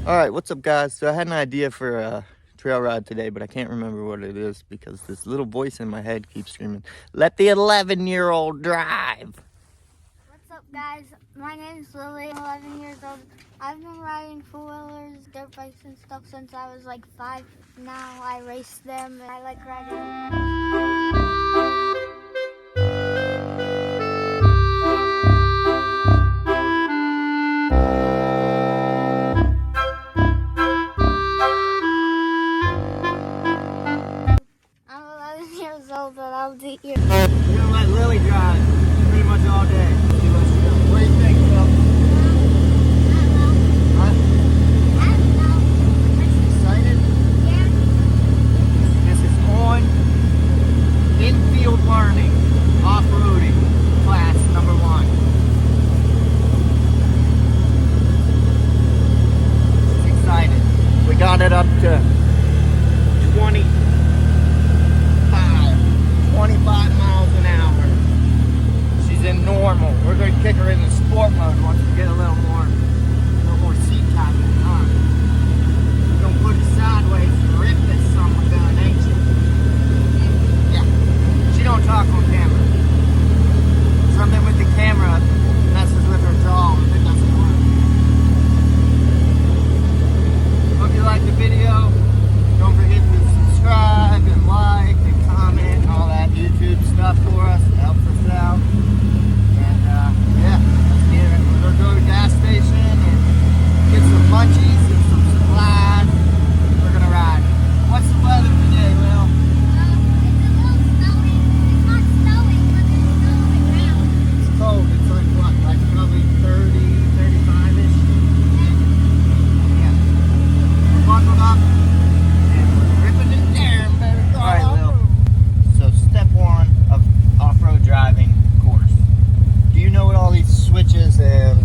All right, what's up, guys? So I had an idea for a trail ride today, but I can't remember what it is because this little voice in my head keeps screaming, "Let the 11-year-old drive." What's up, guys? My name is Lily. I'm 11 years old. I've been riding four-wheelers, dirt bikes, and stuff since I was like 5. Now I race them, and I like riding. I'm 11 years old, but I'll do your. We're gonna let Lily drive pretty much all day. What do you think, Phil? Huh? Excited? Yeah. This is on infield learning, off-roading class number 1. She's excited. We got it up to 25 miles an hour. She's in normal. We're going to kick her into sport mode once we get a little more seat time. We're going to put it sideways and rip this son of a gun, ain't you? Yeah. She don't talk on camera. Something with the camera messes with her jaw if it doesn't work. Hope you liked the video. Don't forget to subscribe and like and comment and all that YouTube stuff for us. It helps us out. And yeah, let's get it. We're gonna go to the gas station and get some munchies and some supplies. We're gonna ride. What's the weather today, Will? It's a little snowing. It's not snowing, but it's snowing now. It's cold. It's like what? Like probably 30, 35-ish? Yeah. We're buckled up. Alright, Lil. So step 1 of off-road driving course. Do you know what all these switches and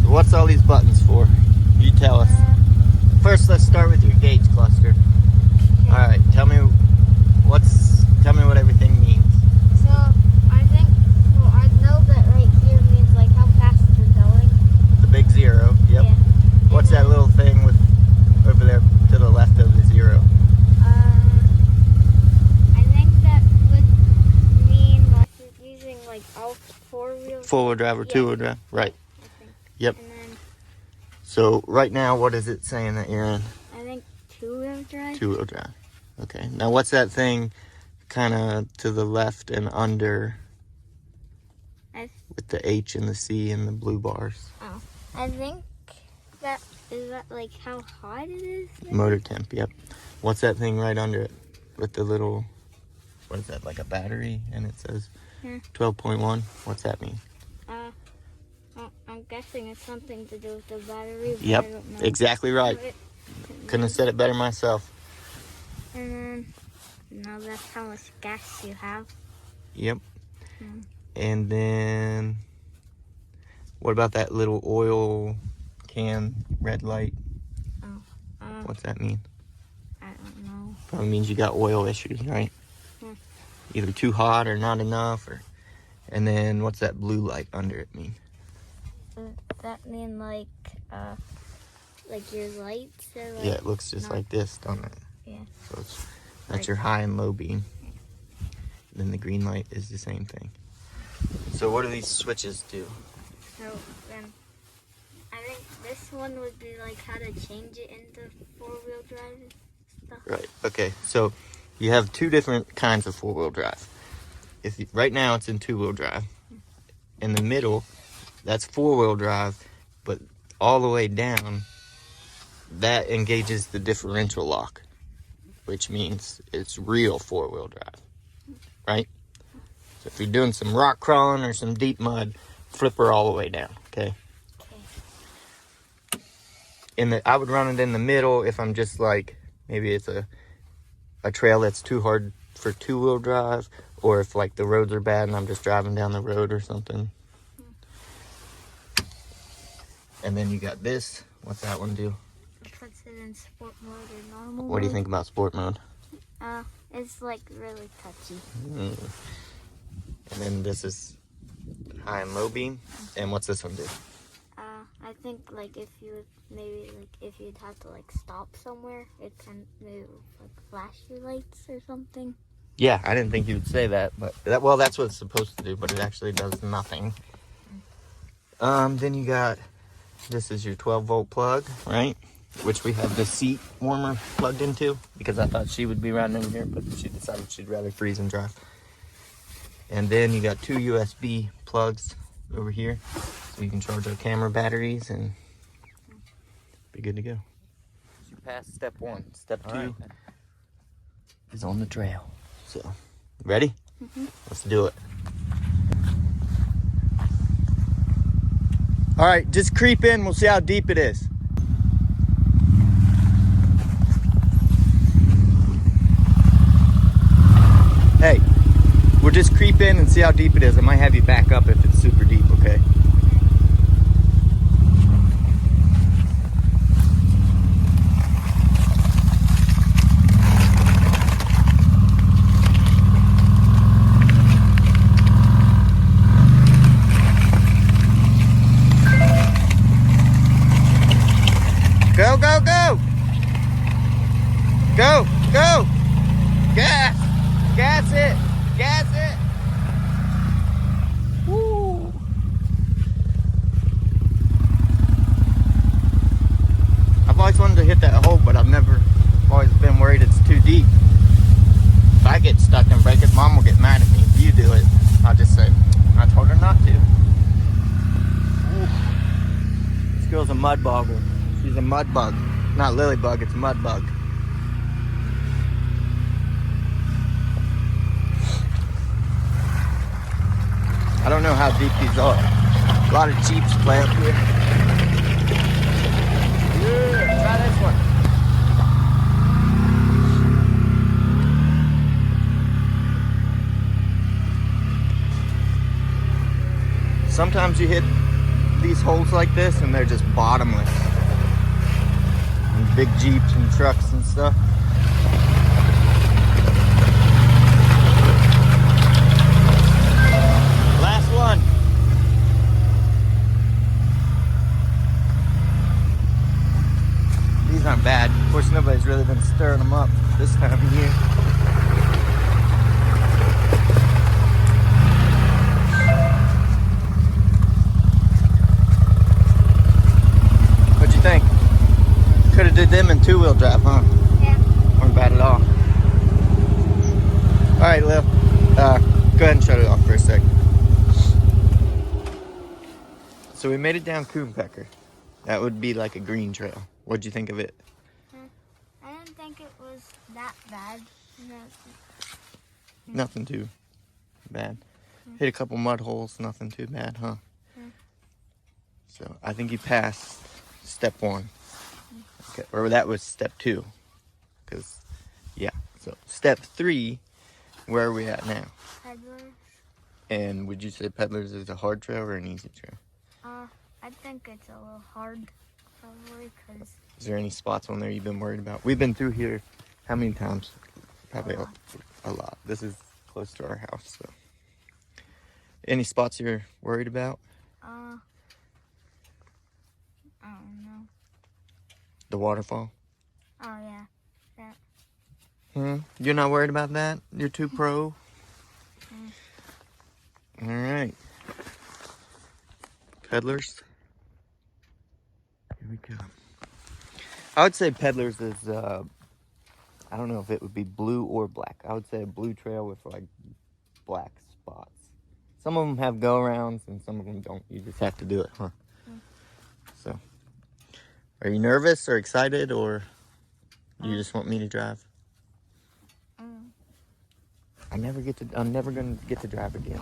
so what's all these buttons for? You tell us. First, let's start with your gauge cluster. Alright, tell me what everything means. So I think, well, I know that right here means like how fast you're going. The big 0. Yep. Yeah. What's that little thing with over there to the left of the 0? I think that would mean like you're using like all four-wheel. Four-wheel drive or two-wheel drive? Right. I think. Yep. And then So right now, what is it saying that you're in? I think two-wheel drive. Two-wheel drive. Okay. Now, what's that thing kind of to the left and under with the H and the C and the blue bars? Oh, I think that is that like how hot it is. Maybe? Motor temp. Yep. What's that thing right under it with the little? What is that? Like a battery, and it says 12.1. What's that mean? I'm guessing it's something to do with the battery. But Yep. I don't know. Exactly right. Couldn't have said it better myself. And then, no, that's how much gas you have. Yep. And then, what about that little oil can red light? What's that mean? I don't know. Probably means you got oil issues, right? Either too hot or not enough. And then, what's that blue light under it mean? That mean like your lights are like. Yeah, it looks just like this, don't it? Yeah. So that's your high and low beam. Then the green light is the same thing. So what do these switches do? So then, I think this one would be like how to change it into four-wheel drive and stuff. Right. Okay. So you have two different kinds of four-wheel drive. Right now it's in two-wheel drive. In the middle, that's four-wheel drive, but all the way down, that engages the differential lock, which means it's real four-wheel drive, right? So if you're doing some rock crawling or some deep mud, flip her all the way down, okay? I would run it in the middle if I'm just like, maybe it's a trail that's too hard for two-wheel drive, or if like the roads are bad and I'm just driving down the road or something. And then you got this. What's that one do? It puts it in sport mode or normal What do you think about sport mode? It's like really touchy. And then this is high and low beam. And what's this one do? I think like if you would maybe like if you'd have to like stop somewhere, it can maybe like flash your lights or something. Yeah, I didn't think you would say that, but well, that's what it's supposed to do, but it actually does nothing. Then you got, this is your 12-volt plug, right? Which we have the seat warmer plugged into because I thought she would be riding in here, but she decided she'd rather freeze and drive. And then you got 2 USB plugs over here, so you can charge our camera batteries and be good to go. You passed step 1. Step 2 is on the trail. So, ready? Mm-hmm. Let's do it. All right, just creep in. We'll see how deep it is. Hey, we'll just creep in and see how deep it is. I might have you back up if it's super deep, okay? Go, go, go! Go, go! Gas! Gas it! Gas it! Woo! I've always wanted to hit that hole, but I've always been worried it's too deep. If I get stuck and break it, Mom will get mad at me. If you do it, I'll just say, I told her not to. Ooh. This girl's a mud bogger. She's a mud bug. Not lily bug, it's mud bug. I don't know how deep these are. A lot of Jeeps play up here. Yeah, try this one. Sometimes you hit these holes like this and they're just bottomless. And big Jeeps and trucks and stuff. Last one. These aren't bad. Of course, nobody's really been stirring them up this time of year. What'd you think? Could have did them in 2-wheel drive, huh? Yeah. Weren't bad at all. All right, Lil. Go ahead and shut it off for a sec. So we made it down Coonpecker. That would be like a green trail. What'd you think of it? I didn't think it was that bad. Nothing too bad. Hit a couple mud holes, nothing too bad, huh? So I think you passed step 1. Okay, or that was step 2. Because, yeah. So step 3, where are we at now? Peddlers. And would you say Peddlers is a hard trail or an easy trail? I think it's a little hard, probably, because... Is there any spots on there you've been worried about? We've been through here how many times? Probably a lot. This is close to our house, so. Any spots you're worried about? I don't know. The waterfall? Oh, yeah. That. You're not worried about that? You're too pro? All right. Peddlers. Here we go. I would say Peddlers is, I don't know if it would be blue or black. I would say a blue trail with like black spots. Some of them have go-arounds and some of them don't. You just have to do it, huh? So, are you nervous or excited, or you just want me to drive? I'm never gonna get to drive again.